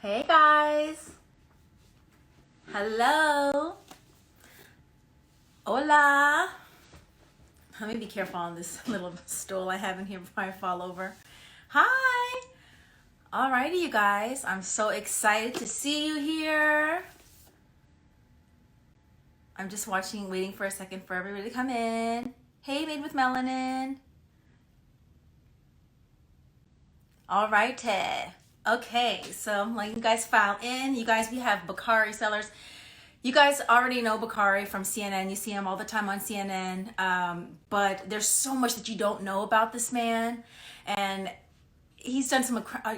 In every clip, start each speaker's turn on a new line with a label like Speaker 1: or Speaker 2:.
Speaker 1: Hey guys. Hello. Hola. Let me be careful on this little stool I have in here before I fall over. Hi. Alrighty, you guys. I'm so excited to see you here. I'm just waiting for a second for everybody to come in. Hey, Made with Melanin. All right, Ted. Okay, so I'm letting you guys file in. You guys, we have Bakari sellers. You guys already know Bakari from CNN. You see him all the time on CNN. But there's so much that you don't know about this man. And he's done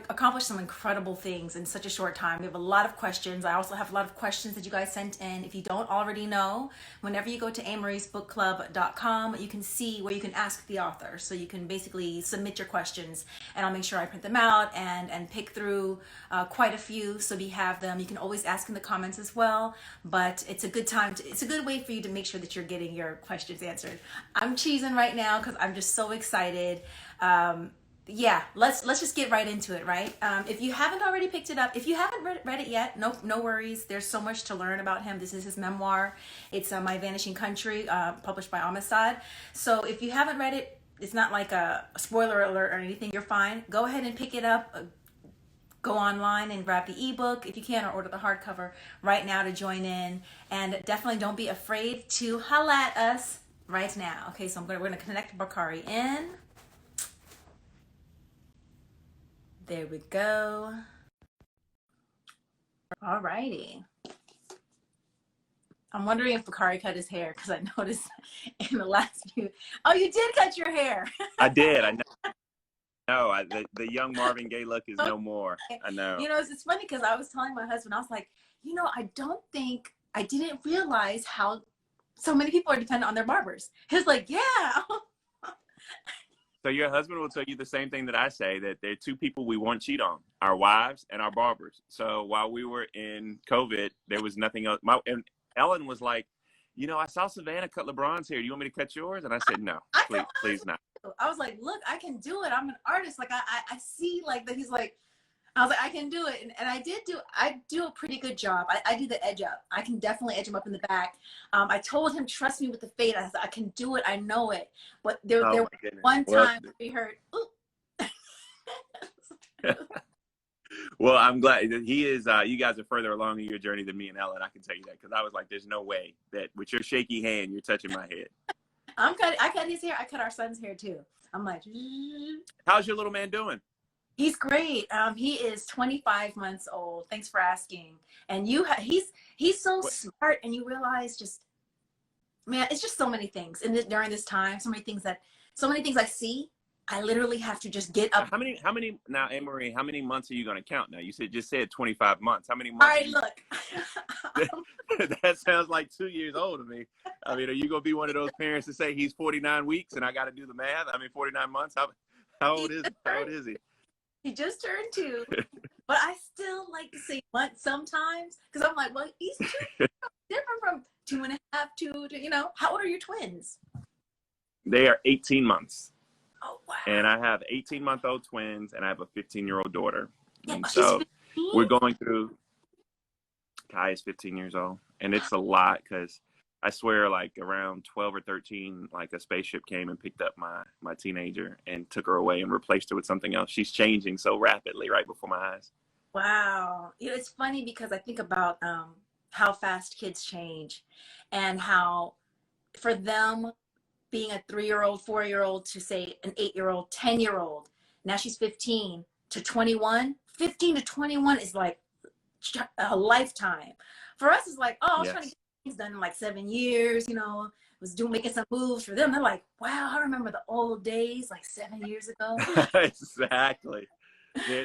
Speaker 1: accomplished some incredible things in such a short time. We have a lot of questions. I also have a lot of questions that you guys sent in. If you don't already know, whenever you go to AMERIE'sBookClub.com, you can see where you can ask the author. So you can basically submit your questions, and I'll make sure I print them out and pick through quite a few so we have them. You can always ask in the comments as well, but it's a good time it's a good way for you to make sure that you're getting your questions answered. I'm cheesing right now because I'm just so excited. Yeah, let's just get right into it, right? If you haven't already picked it up, if you haven't read it yet, no worries. There's so much to learn about him. This is his memoir. It's My Vanishing Country, published by AMERIE'S. So if you haven't read it, it's not like a spoiler alert or anything. You're fine. Go ahead and pick it up. Go online and grab the ebook if you can, or order the hardcover right now to join in. And definitely don't be afraid to holla at us right now. Okay, so we're gonna connect Bakari in. There we go. Alrighty. I'm wondering if Bakari cut his hair, because I noticed in the last few. Oh, you did cut your hair.
Speaker 2: I did. I know. No, the young Marvin Gaye look is no more. I know.
Speaker 1: You know, it's funny because I was telling my husband, I was like, I didn't realize how so many people are dependent on their barbers. He was like, yeah.
Speaker 2: So your husband will tell you the same thing that I say, that there are two people we won't cheat on: our wives and our barbers. So while we were in COVID, there was nothing else. And Ellen was like, I saw Savannah cut LeBron's hair. Do you want me to cut yours? And I said, no, please not.
Speaker 1: I was like, look, I can do it. I'm an artist. Like I see like that. He's like, I was like, I can do it. And I do a pretty good job. I do the edge up. I can definitely edge him up in the back. I told him, trust me with the fade. I said, I can do it. I know it. But there was one time we heard, ooh.
Speaker 2: Well, I'm glad that he is. You guys are further along in your journey than me and Ellen. I can tell you that, because I was like, there's no way that with your shaky hand, you're touching my head.
Speaker 1: I cut his hair. I cut our son's hair too. I'm like,
Speaker 2: how's your little man doing?
Speaker 1: He's great. He is 25 months old. Thanks for asking. And he's so smart, and you realize man, it's just so many things. And during this time, so many things I see, I literally have to just get up.
Speaker 2: How many now, Anne-Marie, how many months are you going to count now? You just said 25 months. How many months?
Speaker 1: All right, look.
Speaker 2: That sounds like 2 years old to me. I mean, are you going to be one of those parents to say he's 49 weeks and I got to do the math? I mean, 49 months. How old is he?
Speaker 1: He just turned 2, but I still like to say months sometimes, because I'm like, well, he's different from 2.5 to, how old are your twins?
Speaker 2: They are 18 months.
Speaker 1: Oh, wow.
Speaker 2: And I have 18-month-old twins, and I have a 15-year-old daughter.
Speaker 1: Yeah,
Speaker 2: and so we're going through, Kai is 15 years old, and it's a lot, because I swear, like around 12 or 13, like a spaceship came and picked up my teenager and took her away and replaced her with something else. She's changing so rapidly right before my eyes.
Speaker 1: Wow. It's funny because I think about how fast kids change, and how for them being a 3-year-old, 4-year-old to say an 8-year-old, 10-year-old, now she's 15 to 21. 15 to 21 is like a lifetime. For us, it's like, oh, I was trying to get things done in like 7 years, making some moves. For them, they're like, wow, I remember the old days, like 7 years ago.
Speaker 2: Exactly.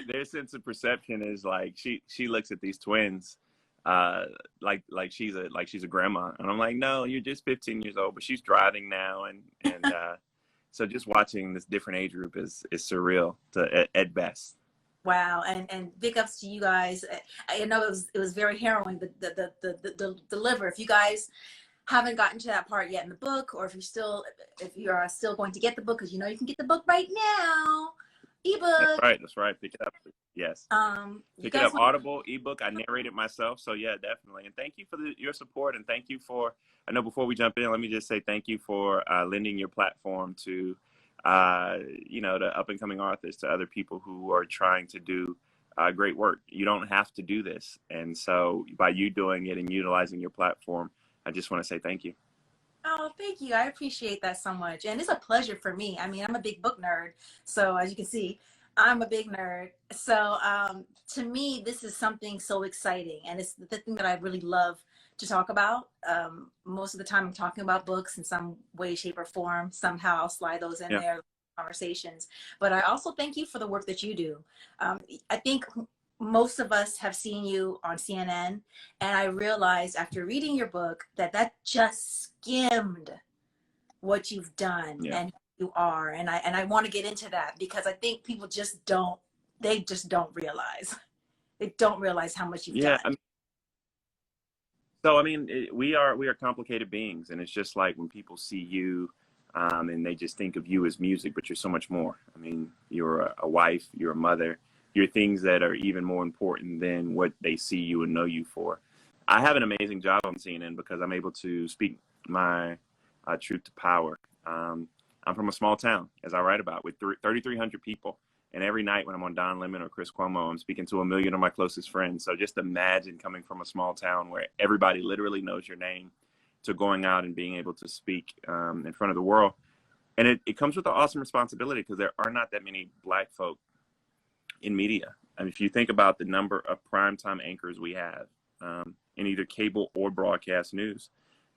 Speaker 2: Their sense of perception is like, she looks at these twins like she's a grandma, and I'm like, no, you're just 15 years old, but she's driving now, and so just watching this different age group is surreal at best.
Speaker 1: Wow. And big ups to you guys. I know it was very harrowing, the deliver. If you guys haven't gotten to that part yet in the book, or if you are still going to get the book, because you can get the book right now, ebook.
Speaker 2: That's right. Pick it up. Yes.
Speaker 1: You
Speaker 2: Pick it
Speaker 1: guys
Speaker 2: up,
Speaker 1: want
Speaker 2: Audible, ebook. I narrate it myself. So yeah, definitely. And thank you for your support. And thank you for, I know before we jump in, let me just say thank you for lending your platform to, the up and coming artists, to other people who are trying to do great work. You don't have to do this. And so by you doing it and utilizing your platform, I just want to say thank you.
Speaker 1: Oh, thank you. I appreciate that so much. And it's a pleasure for me. I mean, I'm a big book nerd. So as you can see, I'm a big nerd. So to me, this is something so exciting. And it's the thing that I really love to talk about. Most of the time I'm talking about books in some way, shape, or form. Somehow I'll slide those in
Speaker 2: Yeah.
Speaker 1: there, conversations. But I also thank you for the work that you do. I think most of us have seen you on CNN, and I realized after reading your book that that just skimmed what you've done
Speaker 2: Yeah.
Speaker 1: and who you are. And I want to get into that because I think people just don't, they just don't realize. They don't realize how much you've
Speaker 2: Yeah.
Speaker 1: done.
Speaker 2: We are complicated beings, and it's just like when people see you, and they just think of you as music, but you're so much more. I mean, you're a wife, you're a mother, you're things that are even more important than what they see you and know you for. I have an amazing job on CNN because I'm able to speak my truth to power. I'm from a small town, as I write about, with 3,300 people. And every night when I'm on Don Lemon or Chris Cuomo, I'm speaking to 1 million of my closest friends. So just imagine coming from a small town where everybody literally knows your name, to going out and being able to speak in front of the world. And it comes with an awesome responsibility because there are not that many Black folk in media. I mean, if you think about the number of primetime anchors we have in either cable or broadcast news,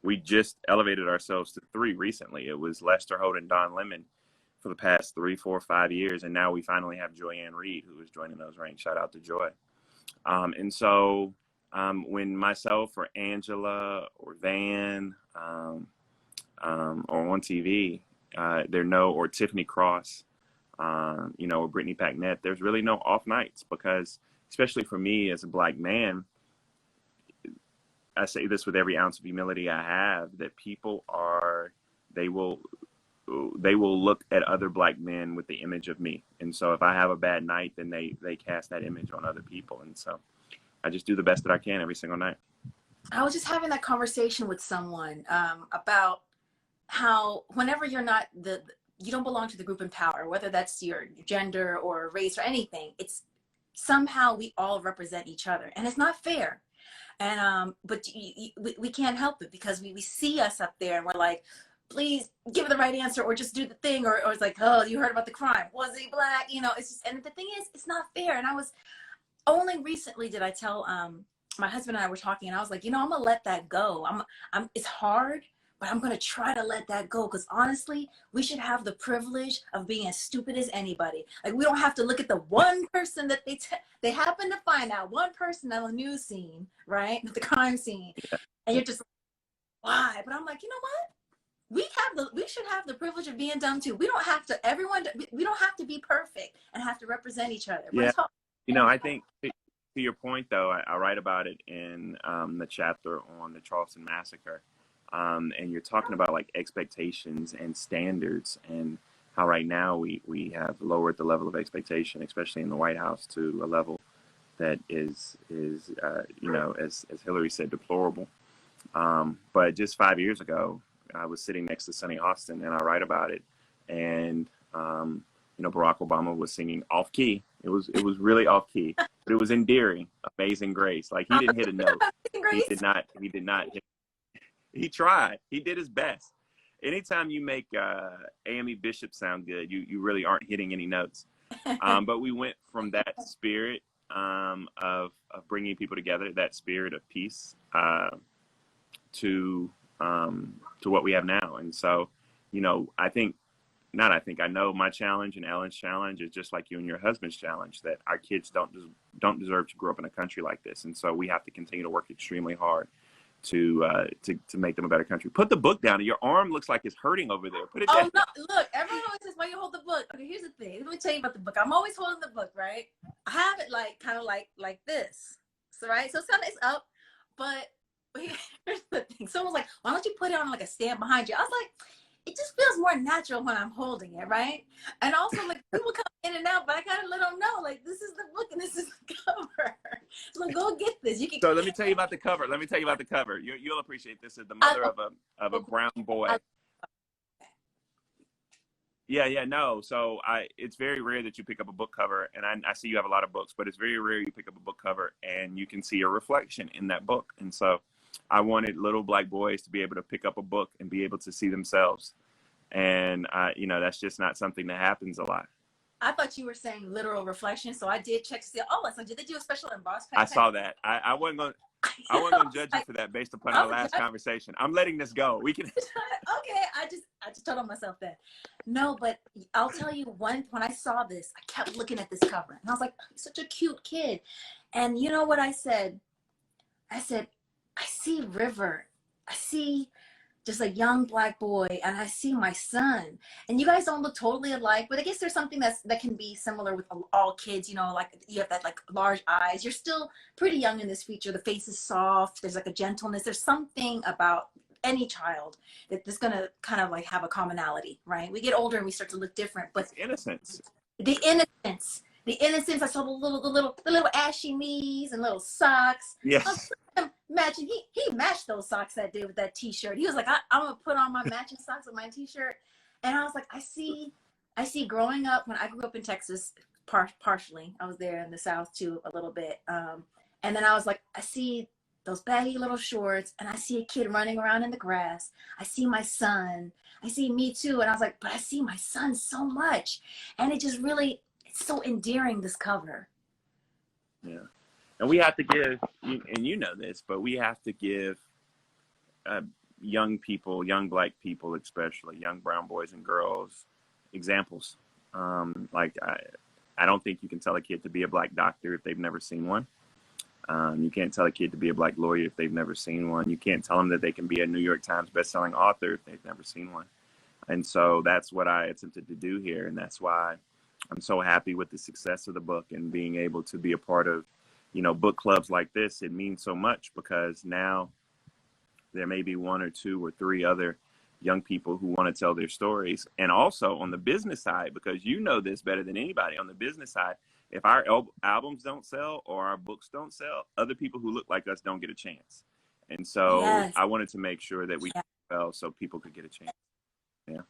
Speaker 2: we just elevated ourselves to 3 recently. It was Lester Holt and Don Lemon for the past 3, 4, 5 years. And now we finally have Joy-Ann Reid, who is joining those ranks. Shout out to Joy. And so when myself or Angela or Van or on TV, or Tiffany Cross, or Brittany Packnett, there's really no off nights because, especially for me as a Black man, I say this with every ounce of humility I have, that they will look at other Black men with the image of me. And so if I have a bad night, then they cast that image on other people. And so I just do the best that I can every single night.
Speaker 1: I was just having that conversation with someone about how whenever you're not you don't belong to the group in power, whether that's your gender or race or anything, it's somehow we all represent each other. And it's not fair. And but we can't help it because we see us up there and we're like, please give it the right answer or just do the thing, or it's like, oh, you heard about the crime, was he Black? It's just, and the thing is, it's not fair. And I was only recently did I tell my husband and I were talking, and I was like, I'm gonna let that go. It's hard, but I'm gonna try to let that go, because honestly, we should have the privilege of being as stupid as anybody. Like, we don't have to look at the one person that they happen to find out, one person on the news scene, right, the crime scene, and you're just like, why? But I'm like, you know what? We should have the privilege of being dumb too. We don't have to. We don't have to be perfect and have to represent each other. But
Speaker 2: Yeah.
Speaker 1: it's hard.
Speaker 2: I think to your point, though, I write about it in the chapter on the Charleston massacre. And you're talking about like expectations and standards, and how right now we have lowered the level of expectation, especially in the White House, to a level that is as Hillary said, deplorable. But just 5 years ago, I was sitting next to Sonny Austin, and I write about it. And Barack Obama was singing off key. It was really off key, but it was endearing. Amazing Grace. Like, he didn't hit a note. He did not hit. He tried. He did his best. Anytime you make Amy Bishop sound good, you really aren't hitting any notes. But we went from that spirit of bringing people together, that spirit of peace, to what we have now. And so, I know my challenge and Ellen's challenge is just like you and your husband's challenge, that our kids don't deserve to grow up in a country like this. And so we have to continue to work extremely hard to make them a better country. Put the book down. Your arm looks like it's hurting over there. Put it down.
Speaker 1: Oh no! Look, everyone always says, "Why you hold the book?" Okay, here's the thing. Let me tell you about the book. I'm always holding the book, right? I have it kind of like this. So right, so it's up, but here's the thing. Someone's like, "Why don't you put it on like a stand behind you?" I was like, it just feels more natural when I'm holding it, right? And also, like, people come in and out, but I gotta let them know, like, this is the book and this is the cover. So go get this. You can.
Speaker 2: So let me tell you about the cover. Let me tell you about the cover. You'll appreciate this. Is the mother of a brown boy. Yeah, no. So it's very rare that you pick up a book cover, and I see you have a lot of books, but it's very rare you pick up a book cover and you can see a reflection in that book. And so I wanted little black boys to be able to pick up a book and be able to see themselves. And you know, that's just not something that happens a lot.
Speaker 1: I thought you were saying literal reflection, so I did check to see. Oh, so did they do a special emboss
Speaker 2: I saw that. I wasn't gonna judge you for that based upon our last conversation. I'm letting this go. We can.
Speaker 1: Okay, I just told on myself that. No, but I'll tell you, when I saw this, I kept looking at this cover, and I was like, he's such a cute kid. And you know what I said? I said, I see River. I see just a young black boy, and I see my son. And you guys don't look totally alike, but I guess there's something that can be similar with all kids, you know, like you have that like large eyes. You're still pretty young in this feature. The face is soft. There's like a gentleness. There's something about any child that's gonna kind of like have a commonality, right? We get older and we start to look different, but
Speaker 2: Innocence.
Speaker 1: The innocence. I saw the little ashy knees and little socks.
Speaker 2: Yes.
Speaker 1: Matching. He matched those socks that day with that t-shirt. He was like, I'm gonna put on my matching socks with my t-shirt. And I was like, I see growing up, when I grew up in Texas, partially, I was there in the South too a little bit. And then I was like, I see those baggy little shorts, and I see a kid running around in the grass. I see my son. I see me too. And I was like, but I see my son so much. And it just really, it's so endearing, this cover.
Speaker 2: Yeah. And we have to give, and you know this, but we have to give young people, young black people, especially young brown boys and girls, examples. Like, I don't think you can tell a kid to be a black doctor if they've never seen one. You can't tell a kid to be a black lawyer if they've never seen one. You can't tell them that they can be a New York Times bestselling author if they've never seen one. And so that's what I attempted to do here. And that's why I'm so happy with the success of the book and being able to be a part of, you know, book clubs like this. It means so much because now there may be one or two or three other young people who want to tell their stories. And also on the business side, because you know this better than anybody, on the business side, if our albums don't sell or our books don't sell, other people who look like us don't get a chance. And so
Speaker 1: yes.
Speaker 2: I wanted to make sure that we sell so people could get a chance. Yeah.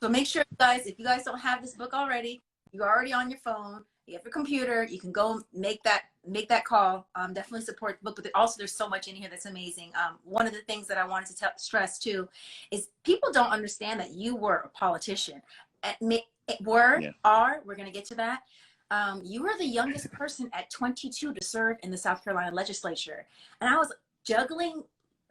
Speaker 1: So make sure, guys, if you guys don't have this book already, you're already on your phone, you have your computer, you can go make that call. Definitely support the book, but also there's so much in here that's amazing. One of the things that I wanted to stress too is people don't understand that you were a politician. We're going to get to that. You were the youngest person at 22 to serve in the South Carolina legislature. And I was juggling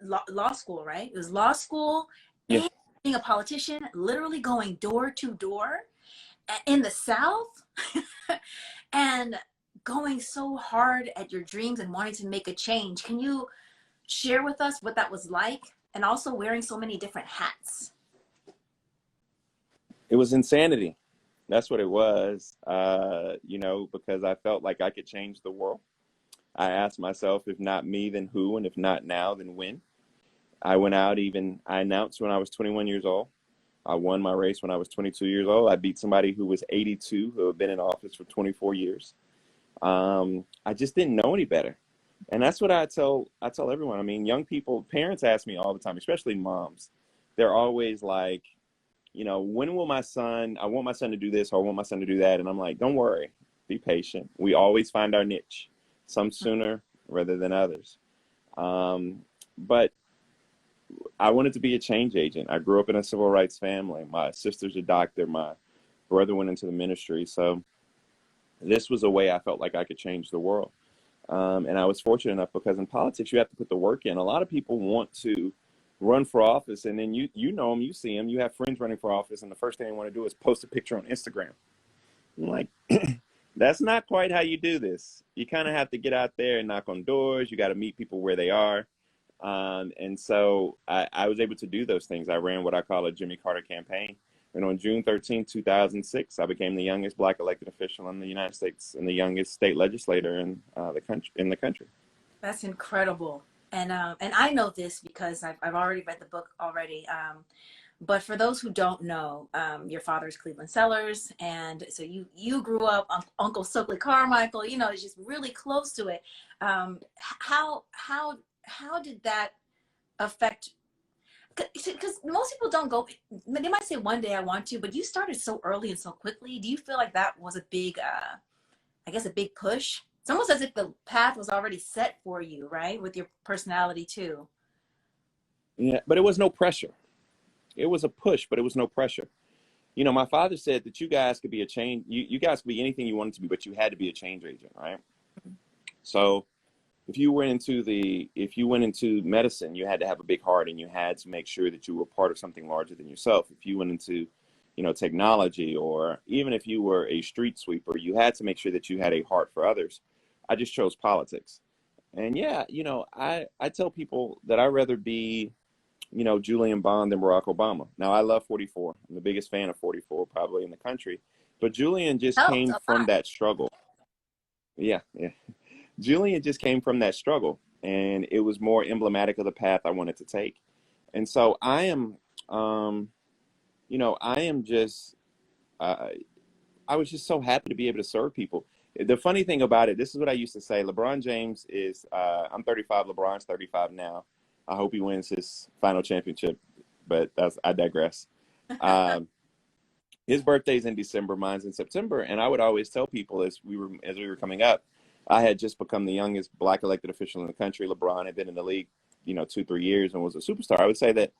Speaker 1: law school, right? It was law school and being a politician, literally going door to door in the South and going so hard at your dreams and wanting to make a change. Can you share with us what that was like, and also wearing so many different hats?
Speaker 2: It was insanity. That's what it was, you know, because I felt like I could change the world. I asked myself, if not me, then who? And if not now, then when? I went out, I announced when I was 21 years old. I won my race when I was 22 years old. I beat somebody who was 82, who had been in office for 24 years. I just didn't know any better. And that's what I tell everyone. I mean, young people, parents ask me all the time, especially moms. They're always like, you know, when will I want my son to do this, or I want my son to do that. And I'm like, don't worry, be patient. We always find our niche, some sooner rather than others. But I wanted to be a change agent. I grew up in a civil rights family. My sister's a doctor. My brother went into the ministry. So this was a way I felt like I could change the world. And I was fortunate enough, because in politics, you have to put the work in. A lot of people want to run for office, and then you know them, you see them, you have friends running for office, and the first thing they want to do is post a picture on Instagram. I'm like, that's not quite how you do this. You kind of have to get out there and knock on doors. You got to meet people where they are. And so I was able to do those things. I ran what I call a Jimmy Carter campaign. And on June 13, 2006, I became the youngest black elected official in the United States and the youngest state legislator in the country.
Speaker 1: That's incredible. And I know this because I've already read the book already. But for those who don't know, your father's Cleveland Sellers, and so you grew up Uncle Stokely Carmichael, you know, is just really close to it. How did that affect? Because most people don't go. They might say one day I want to, but you started so early and so quickly. Do you feel like that was a big, I guess, a big push? It's almost as if the path was already set for you, right? With your personality too.
Speaker 2: Yeah, but it was no pressure. It was a push, but it was no pressure. You know, my father said that you guys could be a change. You guys could be anything you wanted to be, but you had to be a change agent, right? So if you went into medicine, you had to have a big heart, and you had to make sure that you were part of something larger than yourself. If you went into, you know, technology, or even if you were a street sweeper, you had to make sure that you had a heart for others. I just chose politics. And yeah, you know, I tell people that I'd rather be, you know, Julian Bond than Barack Obama. Now, I love 44. I'm the biggest fan of 44 probably in the country. But Julian just
Speaker 1: Helped
Speaker 2: came
Speaker 1: a
Speaker 2: from
Speaker 1: lot.
Speaker 2: that struggle. Yeah, yeah. Julian just came from that struggle, and it was more emblematic of the path I wanted to take. And so I am, you know, I am just, uh, I was just so happy to be able to serve people. The funny thing about it, this is what I used to say. LeBron James is, I'm 35, LeBron's 35 now. I hope he wins his final championship, but I digress. Um, his birthday's in December, mine's in September, and I would always tell people as we were coming up, I had just become the youngest black elected official in the country. LeBron had been in the league, you know, 2-3 years and was a superstar. I would say that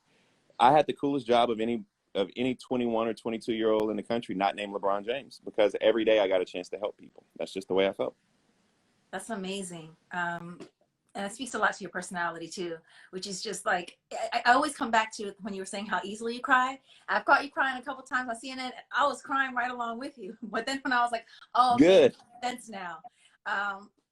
Speaker 2: I had the coolest job of any 21 or 22-year-old in the country not named LeBron James, because every day I got a chance to help people. That's just the way I felt.
Speaker 1: That's amazing. And it speaks a lot to your personality too, which is just like, I always come back to when you were saying how easily you cry. I've caught you crying a couple times on CNN, and I was crying right along with you. But then when I was like, oh, okay, it
Speaker 2: Good.
Speaker 1: makes sense now.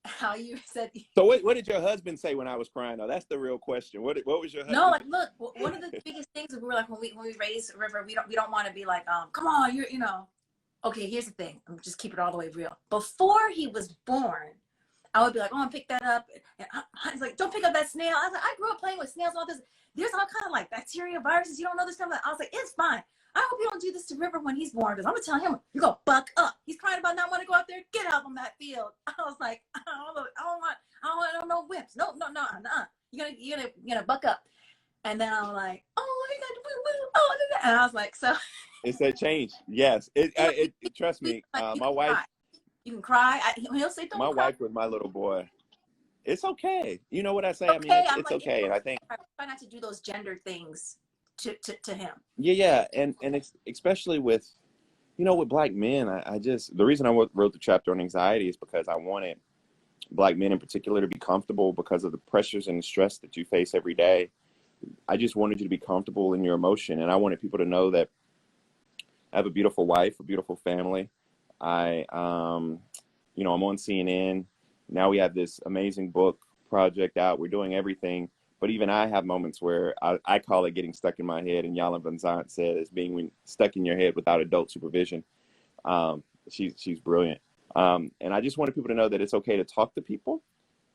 Speaker 1: How you said,
Speaker 2: So what did your husband say when I was crying? Though that's the real question. What was your
Speaker 1: no,
Speaker 2: husband?
Speaker 1: like, look, one of the biggest things we were like, when we raise River, we don't want to be like, come on, you know, okay, here's the thing. I'm just keep it all the way real. Before he was born, I would be like, oh, I'm pick that up. And I was like, don't pick up that snail. I was like, I grew up playing with snails and all this. There's all kind of like bacteria, viruses. You don't know this stuff. I was like, it's fine. I hope you don't do this to River when he's born, because I'm gonna tell him you're gonna buck up. He's crying about not wanting to go out there. Get out on that field. I was like, I don't know whips. No. You're gonna buck up. And then I'm like, oh, he got the woo woo. Oh, and I was like, so
Speaker 2: It's that change. Yes. Trust me.
Speaker 1: like, you
Speaker 2: My
Speaker 1: can
Speaker 2: wife.
Speaker 1: cry. You can cry. He'll say,
Speaker 2: My
Speaker 1: don't cry.
Speaker 2: wife was my little boy. It's okay. You know what I say? I mean,
Speaker 1: Okay,
Speaker 2: it's
Speaker 1: I'm
Speaker 2: it's
Speaker 1: like,
Speaker 2: okay. And I think,
Speaker 1: try not to do those gender things to him.
Speaker 2: yeah. And it's especially with, you know, with black men, I just, the reason I wrote the chapter on anxiety is because I wanted black men in particular to be comfortable because of the pressures and the stress that you face every day. I just wanted you to be comfortable in your emotion. And I wanted people to know that I have a beautiful wife, a beautiful family. You know, I'm on CNN. Now we have this amazing book project out. We're doing everything. But even I have moments where I call it getting stuck in my head. And Yala Van Zant said it's being stuck in your head without adult supervision. She's brilliant. And I just wanted people to know that it's okay to talk to people.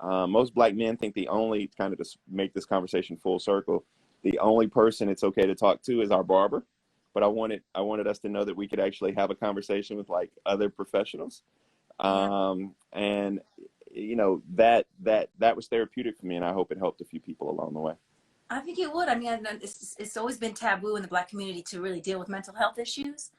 Speaker 2: Most black men think the only, kind of to make this conversation full circle, the only person it's okay to talk to is our barber. But I wanted us to know that we could actually have a conversation with like other professionals.
Speaker 1: Yeah.
Speaker 2: And you know, that was therapeutic for me, and I hope it helped a few people along the way.
Speaker 1: I think it would. I mean, it's always been taboo in the Black community to really deal with mental health issues.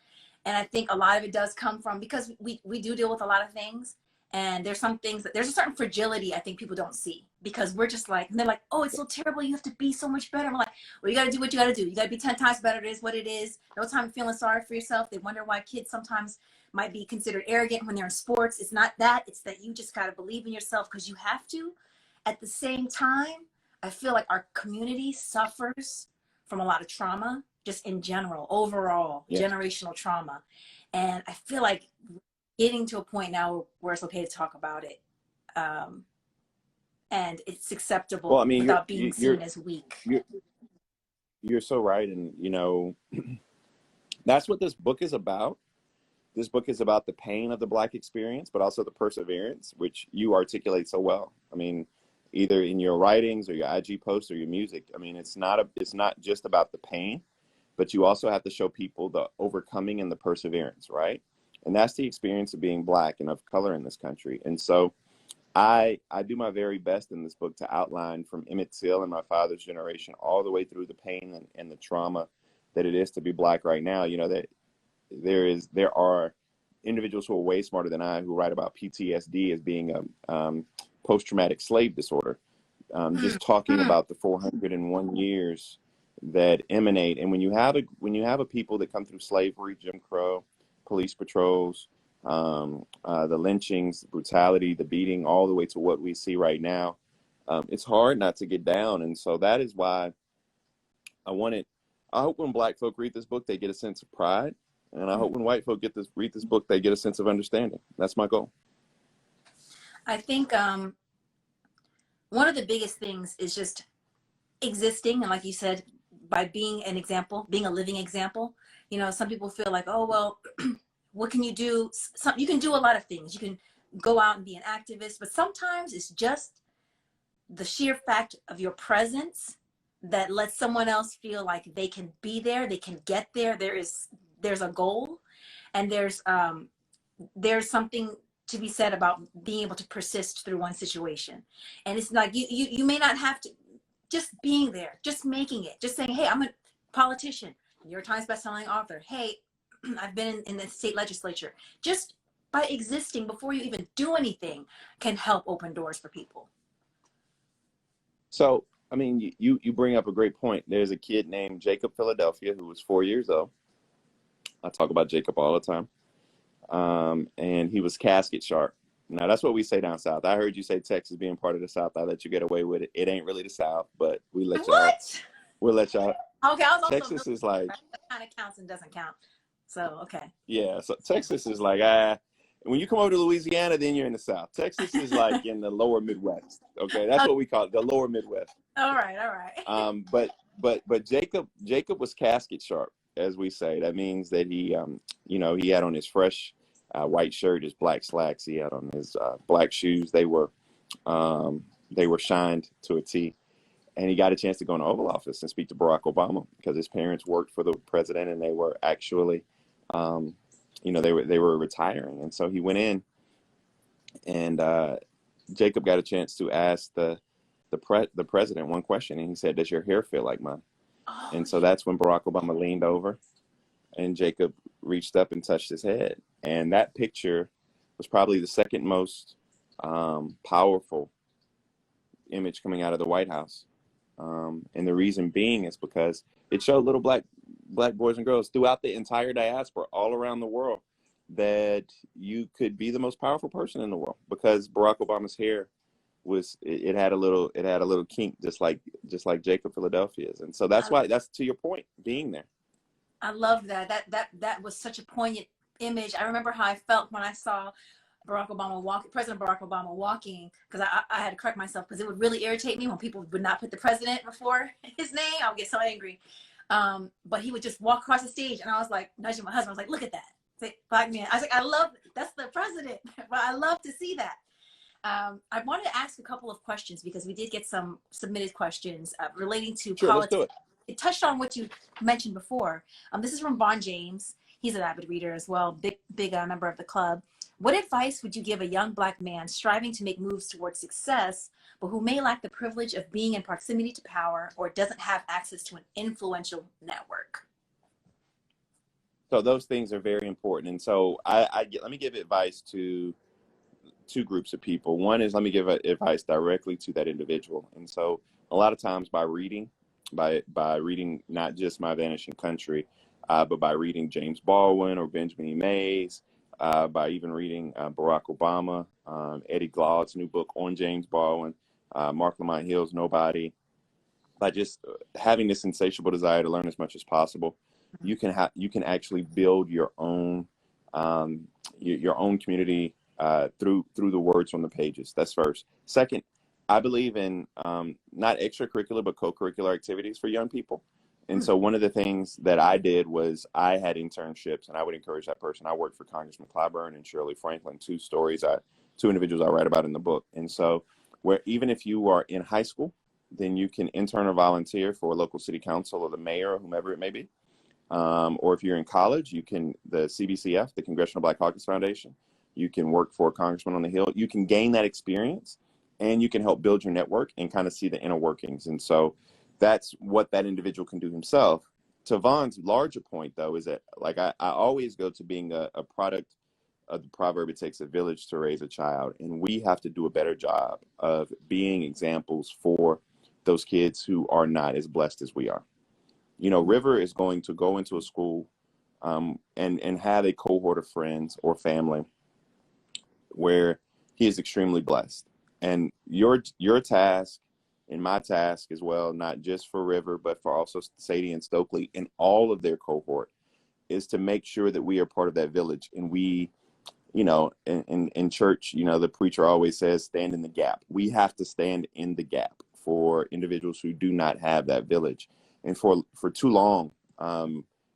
Speaker 1: And I think a lot of it does come from, because we do deal with a lot of things. And there's some things that there's a certain fragility I think people don't see, because we're just like, and they're like, oh, it's so terrible. You have to be so much better. I'm like, well, you got to do what you got to do. You got to be 10 times better. It is what it is. No time feeling sorry for yourself. They wonder why kids sometimes might be considered arrogant when they're in sports. It's not that. It's that you just got to believe in yourself because you have to. At the same time, I feel like our community suffers from a lot of trauma, just in general, overall,
Speaker 2: Yeah.
Speaker 1: generational trauma. And I feel like getting to a point now where it's okay to talk about it, and it's
Speaker 2: Well, I
Speaker 1: acceptable
Speaker 2: mean,
Speaker 1: without being seen as weak.
Speaker 2: you're so right, and you know, that's what this book is about. This book is about the pain of the Black experience, but also the perseverance, which you articulate so well. I mean, either in your writings or your IG posts or your music. I mean, it's not just about the pain. but you also have to show people the overcoming and the perseverance, right? And that's the experience of being Black and of color in this country. And so I do my very best in this book to outline from Emmett Till and my father's generation all the way through the pain and the trauma that it is to be Black right now. You know, that there are individuals who are way smarter than I who write about PTSD as being a post-traumatic slave disorder. Just talking about the 401 years that emanate, and when you have a people that come through slavery, Jim Crow, police patrols, the lynchings, the brutality, the beating, all the way to what we see right now, it's hard not to get down. And so that is why I hope when Black folk read this book, they get a sense of pride. And I hope when white folk read this book, they get a sense of understanding. That's my goal.
Speaker 1: I think one of the biggest things is just existing. And like you said, by being an example, being a living example. You know, some people feel like, oh, well, what can you do? You can do a lot of things. You can go out and be an activist, but sometimes it's just the sheer fact of your presence that lets someone else feel like they can be there, they can get there. There's a goal, and there's something to be said about being able to persist through one situation. And it's like you may not have to, just being there, just making it, just saying, hey, I'm a politician, New York Times bestselling author. Hey, I've been in the state legislature. Just by existing before you even do anything can help open doors for people.
Speaker 2: So, I mean, you bring up a great point. There's a kid named Jacob Philadelphia who was 4 years old. I talk about Jacob all the time. And he was casket sharp. Now, that's what we say down south. I heard you say Texas being part of the South. I let you get away with it. It ain't really the South, but we let y'all. We'll let y'all.
Speaker 1: Okay, I was also
Speaker 2: Texas is like.
Speaker 1: That kind of counts and doesn't count. So, okay.
Speaker 2: Yeah, so Texas is like, when you come over to Louisiana, then you're in the South. Texas is like in the lower Midwest. Okay, that's what we call it, the lower Midwest.
Speaker 1: All right.
Speaker 2: But Jacob was casket sharp, as we say. That means that he had on his fresh white shirt, his black slacks. He had on his black shoes. They were shined to a T. And he got a chance to go in the Oval Office and speak to Barack Obama because his parents worked for the president, and they were actually, they were retiring. And so he went in, and Jacob got a chance to ask the president one question, and he said, "Does your hair feel like mine?" Oh, and so that's when Barack Obama leaned over, and Jacob reached up and touched his head. And that picture was probably the second most powerful image coming out of the White House. And the reason being is because it showed little black boys and girls throughout the entire diaspora all around the world that you could be the most powerful person in the world, because Barack Obama's hair it had a little kink, just like Jacob Philadelphia's. And so that's to your point, being there.
Speaker 1: I love that. That was such a poignant image. I remember how I felt when I saw President Barack Obama walking, because I had to correct myself, because it would really irritate me when people would not put the president before his name. I would get so angry. But he would just walk across the stage, and I was like, nudging my husband, I was like, look at that. Say, Black man. I was like, that's the president. But I love to see that. I wanted to ask a couple of questions, because we did get some submitted questions relating to
Speaker 2: politics. Let's do it.
Speaker 1: It touched on what you mentioned before. This is from Bon James. He's an avid reader as well, big member of the club. What advice would you give a young Black man striving to make moves towards success, but who may lack the privilege of being in proximity to power or doesn't have access to an influential network?
Speaker 2: So those things are very important. And so let me give advice to two groups of people. One is, let me give advice directly to that individual. And so a lot of times by reading not just My Vanishing Country, but by reading James Baldwin or Benjamin E. Mays, by even reading Barack Obama, Eddie Glaude's new book on James Baldwin, Mark Lamont Hill's Nobody, by just having this insatiable desire to learn as much as possible, you can actually build your own community through the words from the pages. That's first. Second, I believe in not extracurricular but co-curricular activities for young people. And so one of the things that I did was I had internships, and I would encourage that person. I worked for Congressman Clyburn and Shirley Franklin, two individuals I write about in the book. And so even if you are in high school, then you can intern or volunteer for a local city council or the mayor or whomever it may be. Or if you're in college, you can, the CBCF, the Congressional Black Caucus Foundation, you can work for a congressman on the Hill. You can gain that experience and you can help build your network and kind of see the inner workings. And so that's what that individual can do himself. To Vaughn's larger point, though, is that like I always go to being a product of the proverb, it takes a village to raise a child. And we have to do a better job of being examples for those kids who are not as blessed as we are. You know, River is going to go into a school and have a cohort of friends or family where he is extremely blessed. And your task and my task as well, not just for River, but for also Sadie and Stokely and all of their cohort, is to make sure that we are part of that village. And we, you know, in church, you know, the preacher always says, stand in the gap. We have to stand in the gap for individuals who do not have that village. And for too long,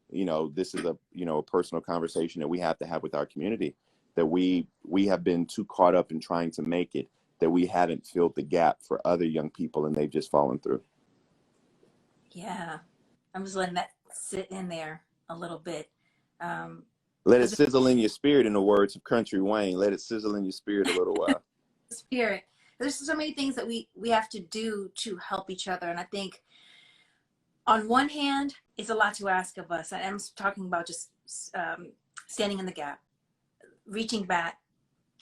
Speaker 2: you know, this is a personal conversation that we have to have with our community, that we have been too caught up in trying to make it, that we haven't filled the gap for other young people and they've just fallen through.
Speaker 1: Yeah, I'm just letting that sit in there a little bit.
Speaker 2: Let it sizzle in your spirit, in the words of Country Wayne. Let it sizzle in your spirit a little while.
Speaker 1: Spirit. There's so many things that we have to do to help each other. And I think on one hand, it's a lot to ask of us. I'm talking about just standing in the gap, reaching back,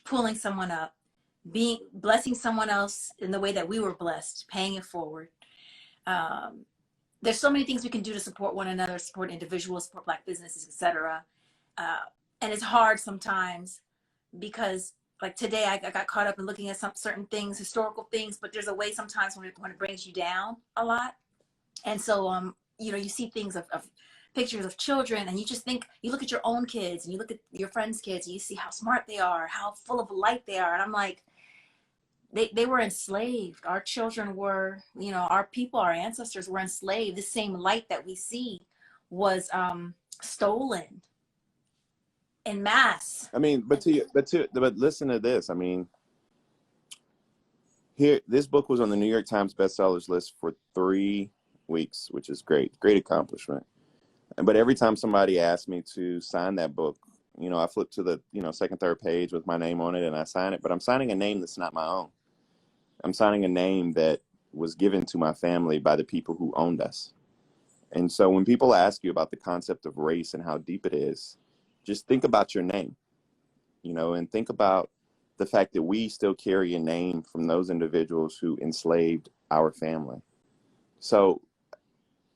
Speaker 1: pulling someone up, blessing someone else in the way that we were blessed, paying it forward. There's so many things we can do to support one another, support individuals, support Black businesses, etc. And it's hard sometimes because, like today, I got caught up in looking at some certain things, historical things, but there's a way sometimes when it brings you down a lot. And so, you know, you see things of pictures of children and you just think, you look at your own kids and you look at your friends' kids and you see how smart they are, how full of light they are. And I'm like, they were enslaved. Our children were, you know, our people, our ancestors were enslaved. The same light that we see was stolen en masse.
Speaker 2: I mean, but listen to this. I mean, this book was on the New York Times bestsellers list for 3 weeks, which is great accomplishment. But every time somebody asked me to sign that book, you know, I flip to the, you know, second, third page with my name on it and I sign it, but I'm signing a name that's not my own. I'm signing a name that was given to my family by the people who owned us. And so when people ask you about the concept of race and how deep it is, just think about your name, you know, and think about the fact that we still carry a name from those individuals who enslaved our family. So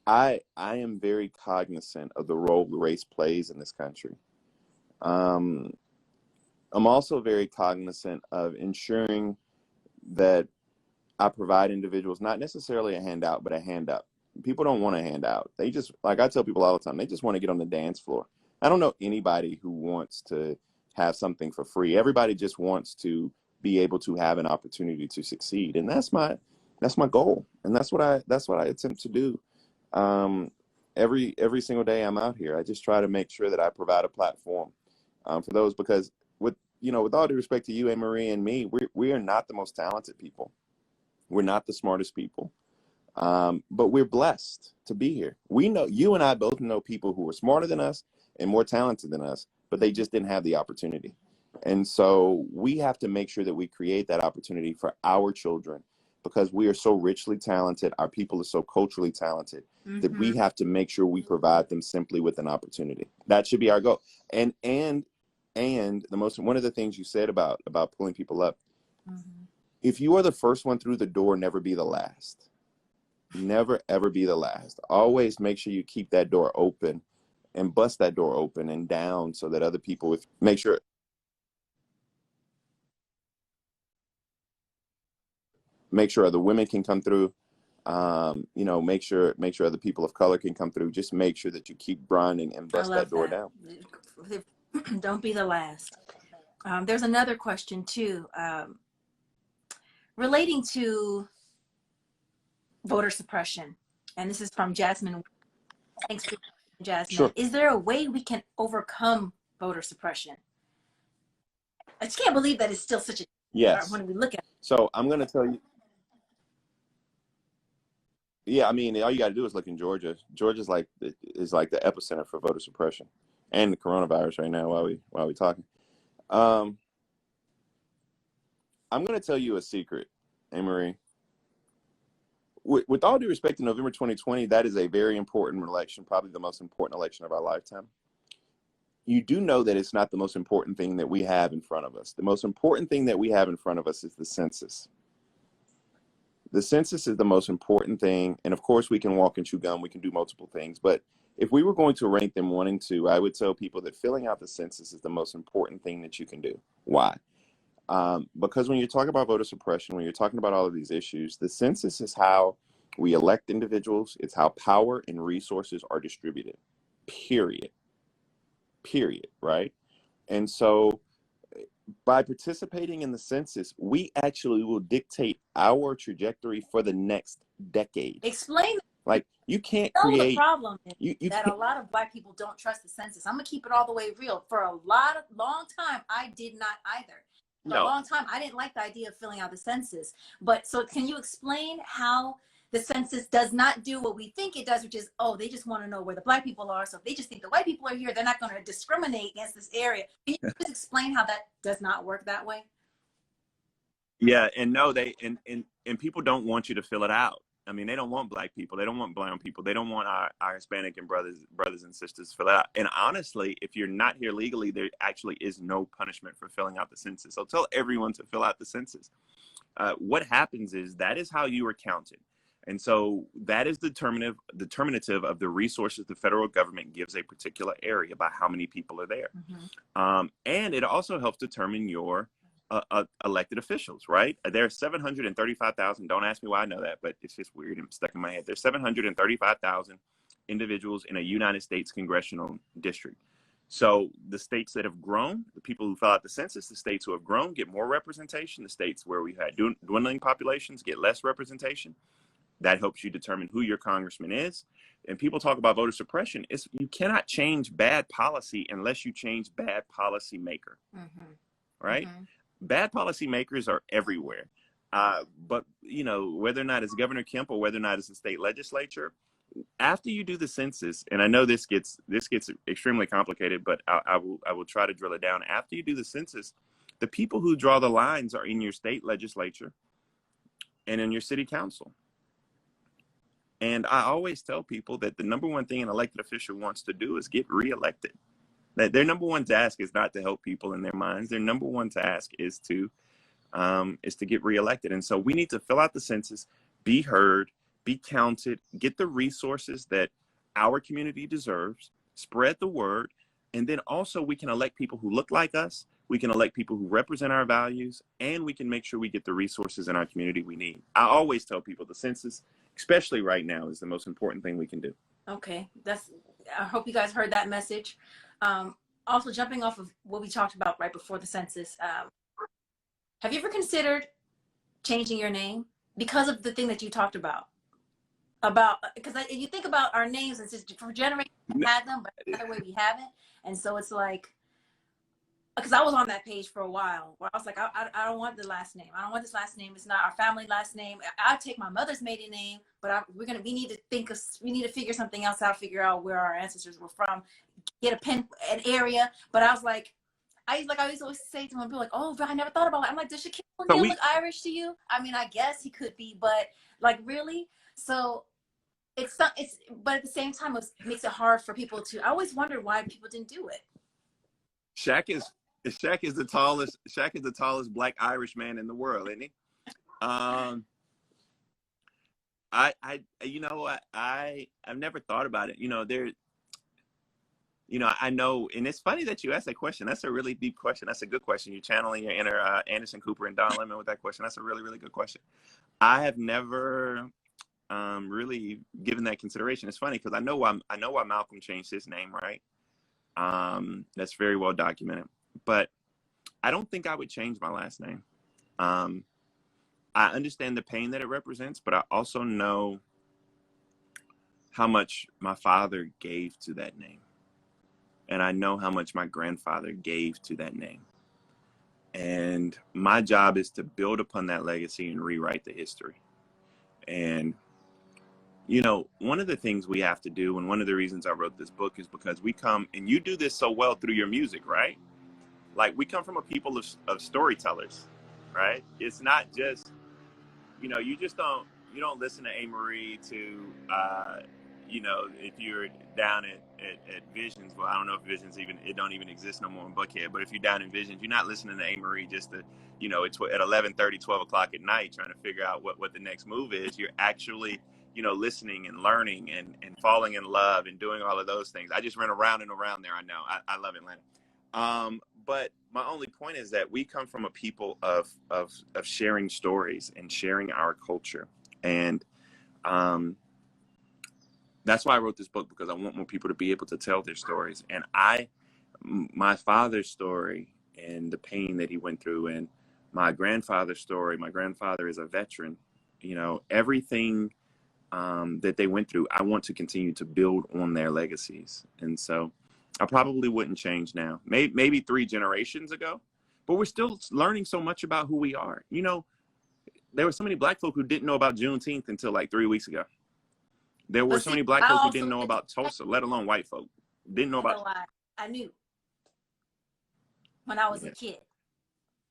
Speaker 2: I am very cognizant of the role race plays in this country. I'm also very cognizant of ensuring that I provide individuals not necessarily a handout, but a hand up. People don't want a handout. They just, like I tell people all the time, they just want to get on the dance floor. I don't know anybody who wants to have something for free. Everybody just wants to be able to have an opportunity to succeed. And that's my goal. And that's what I attempt to do. Every single day I'm out here, I just try to make sure that I provide a platform for those, because with all due respect to you, Anne-Marie, and me, we are not the most talented people. We're not the smartest people, but we're blessed to be here. We know, you and I both know people who are smarter than us and more talented than us, but they just didn't have the opportunity. And so we have to make sure that we create that opportunity for our children, because we are so richly talented. Our people are so culturally talented that we have to make sure we provide them simply with an opportunity. That should be our goal. And one of the things you said about pulling people up, if you are the first one through the door, never be the last. Never, ever be the last. Always make sure you keep that door open and bust that door open and down so that other people, make sure other women can come through. Make sure other people of color can come through. Just make sure that you keep grinding and bust that door down.
Speaker 1: Don't be the last. There's another question too, relating to voter suppression. And this is from Jasmine. Thanks for Jasmine.
Speaker 2: Sure.
Speaker 1: Is there a way we can overcome voter suppression? I just can't believe that it's still such a
Speaker 2: yes.
Speaker 1: when we look at it.
Speaker 2: So I'm going to tell you. Yeah, I mean, all you got to do is look in Georgia. Georgia's is like the epicenter for voter suppression and the coronavirus right now. While we talking, um, I'm going to tell you a secret, Amory. With all due respect to November 2020, that is a very important election, probably the most important election of our lifetime. You do know that it's not the most important thing that we have in front of us. The most important thing that we have in front of us is the census. The census is the most important thing. And of course, we can walk and chew gum. We can do multiple things. But if we were going to rank them 1 and 2, I would tell people that filling out the census is the most important thing that you can do. Why? Because when you're talking about voter suppression, when you're talking about all of these issues, the census is how we elect individuals. It's how power and resources are distributed, period, right? And so by participating in the census, we actually will dictate our trajectory for the next decade.
Speaker 1: Explain.
Speaker 2: Like, you can't
Speaker 1: No,
Speaker 2: create.
Speaker 1: the problem is
Speaker 2: You
Speaker 1: that a lot of Black people don't trust the census. I'm gonna keep it all the way real. For a long time, I did not either. For a long time, I didn't like the idea of filling out the census. But so, can you explain how the census does not do what we think it does, which is, oh, they just want to know where the Black people are. So if they just think the white people are here, they're not going to discriminate against this area. Can you just explain how that does not work that way?
Speaker 2: Yeah, and no, and people don't want you to fill it out. I mean, they don't want Black people. They don't want brown people. They don't want our Hispanic and brothers and sisters to fill it out. And honestly, if you're not here legally, there actually is no punishment for filling out the census. So tell everyone to fill out the census. What happens is that is how you are counted. And so that is determinative of the resources the federal government gives a particular area by how many people are there. Mm-hmm. And it also helps determine your elected officials, right? There are 735,000. Don't ask me why I know that, but it's just weird and stuck in my head. There's 735,000 individuals in a United States congressional district. So the states that have grown, the people who fill out the census, the states who have grown get more representation. The states where we had dwindling populations get less representation. That helps you determine who your congressman is. And people talk about voter suppression. You cannot change bad policy unless you change bad policy maker, mm-hmm. right? Mm-hmm. Bad policy makers are everywhere. But, you know, whether or not it's Governor Kemp or whether or not it's the state legislature, after you do the census, and I know this gets extremely complicated, but I will try to drill it down. After you do the census, the people who draw the lines are in your state legislature and in your city council. And I always tell people that the number one thing an elected official wants to do is get reelected. That their number one task is not to help people in their minds. Their number one task is to get reelected. And so we need to fill out the census, be heard, be counted, get the resources that our community deserves, spread the word, and then also we can elect people who look like us. We can elect people who represent our values, and we can make sure we get the resources in our community we need. I always tell people the census, especially right now, is the most important thing we can do.
Speaker 1: Okay, I hope you guys heard that message. Also, jumping off of what we talked about right before the census, have you ever considered changing your name because of the thing that you talked about? Because you think about our names, it's just for generations we had them, but the other way we haven't. And so it's like, because I was on that page for a while where I was like, I don't want the last name. I don't want this last name. It's not our family last name. I'll take my mother's maiden name, but we need to figure something else out, figure out where our ancestors were from, get an area. But I was like, I used to always say to him, people like, oh, I never thought about it. I'm like, does Shaquille O'Neal look Irish to you? I mean, I guess he could be, but like, really? So but at the same time, it makes it hard for people to. I always wondered why people didn't do it.
Speaker 2: Shaq is the tallest Black Irish man in the world, isn't he? I've never thought about it. I know, and it's funny that you asked that question. That's a really deep question. That's a good question. You're channeling your inner Anderson Cooper and Don Lemon with that question. That's a really, really good question. I have never really given that consideration. It's funny because I know why Malcolm changed his name, right? That's very well documented. But I don't think I would change my last name. I understand the pain that it represents, but I also know how much my father gave to that name. And I know how much my grandfather gave to that name. And my job is to build upon that legacy and rewrite the history. And, you know, one of the things we have to do, and one of the reasons I wrote this book, is because we come, and you do this so well through your music, right? Like, we come from a people of storytellers, right? It's not just, you know, you don't listen to Amerie to, you know, if you're down at Visions. Well, I don't know if Visions it don't even exist no more in Buckhead, but if you're down in Visions, you're not listening to Amerie just to, you know, it's at 11:30, 12 o'clock at night trying to figure out what the next move is. You're actually, you know, listening and learning and falling in love and doing all of those things. I just ran around and around there. I know. I love Atlanta. But my only point is that we come from a people of sharing stories and sharing our culture. And that's why I wrote this book, because I want more people to be able to tell their stories. And my father's story and the pain that he went through, and my grandfather's story, my grandfather is a veteran, you know, everything that they went through, I want to continue to build on their legacies. And so I probably wouldn't change now, maybe 3 generations ago, but we're still learning so much about who we are. You know, there were so many Black folk who didn't know about Juneteenth until like 3 weeks ago. There were so many Black folk who didn't know about Tulsa, let alone white folk. Didn't know about.
Speaker 1: I knew when I was a kid.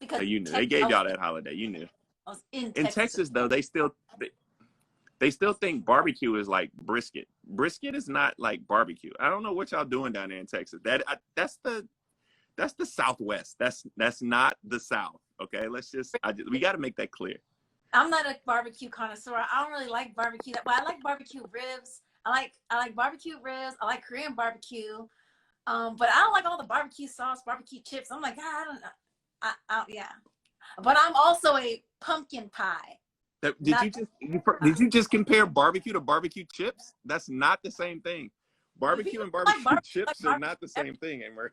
Speaker 1: Because
Speaker 2: so you knew. They gave y'all that holiday. You knew.
Speaker 1: I was in
Speaker 2: Texas, though, they still think barbecue is like brisket. Brisket is not like barbecue. I don't know what y'all doing down there in Texas. That's the Southwest. That's not the South. Okay, we got to make that clear.
Speaker 1: I'm not a barbecue connoisseur. I don't really like barbecue, but I like barbecue ribs. I like barbecue ribs. I like Korean barbecue. But I don't like all the barbecue sauce, barbecue chips. I'm like, I don't know. Yeah. But I'm also a pumpkin pie.
Speaker 2: Did you just compare barbecue to barbecue chips? That's not the same thing. Barbecue and barbecue chips are not the same thing, Amory.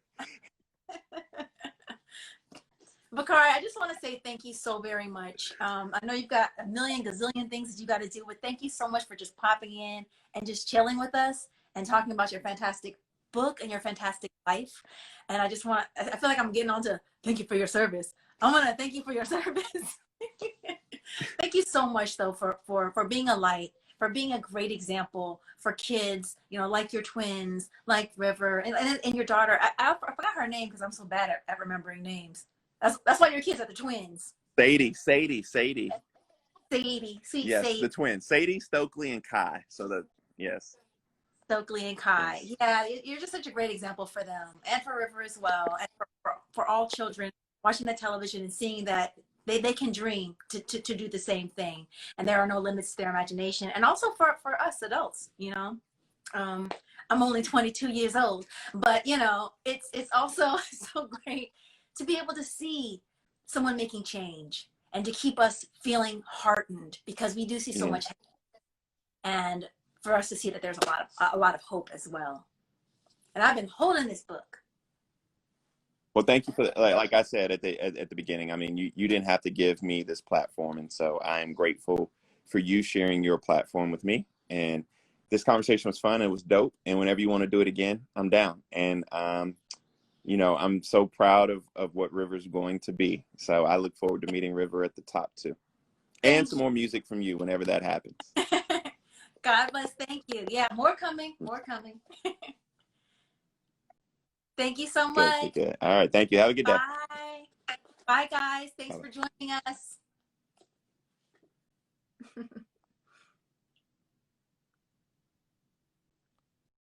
Speaker 1: Bakari, I just want to say thank you so very much. I know you've got a million gazillion things that you got to do, but thank you so much for just popping in and just chilling with us and talking about your fantastic book and your fantastic life. And I feel like I'm getting on to thank you for your service. I want to thank you for your service. Thank you so much, though, for being a light, for being a great example for kids, you know, like your twins, like River, and your daughter. I forgot her name because I'm so bad at remembering names. That's why your kids are the twins.
Speaker 2: Sadie.
Speaker 1: Sweet
Speaker 2: Yes,
Speaker 1: Sadie.
Speaker 2: the twins. Sadie, Stokely, and Kai. Yes.
Speaker 1: Stokely and Kai.
Speaker 2: Yes.
Speaker 1: Yeah, you're just such a great example for them and for River as well, and for all children watching the television and seeing that they can dream to do the same thing, and there are no limits to their imagination. And also for us adults, you know. I'm only 22 years old, but you know, it's also so great to be able to see someone making change and to keep us feeling heartened, because we do see so much, and for us to see that there's a lot of hope as well. And I've been holding this book.
Speaker 2: Well, thank you for like I said at the beginning. I mean, you didn't have to give me this platform, and so I am grateful for you sharing your platform with me. And this conversation was fun. It was dope. And whenever you want to do it again, I'm down. And you know, I'm so proud of what River's going to be. So I look forward to meeting River at the top too, and some more music from you whenever that happens.
Speaker 1: God bless. Thank you. Yeah, more coming. Thank you so much.
Speaker 2: Good. All right. Thank you. Have a good day.
Speaker 1: Bye, guys. Thanks for joining us.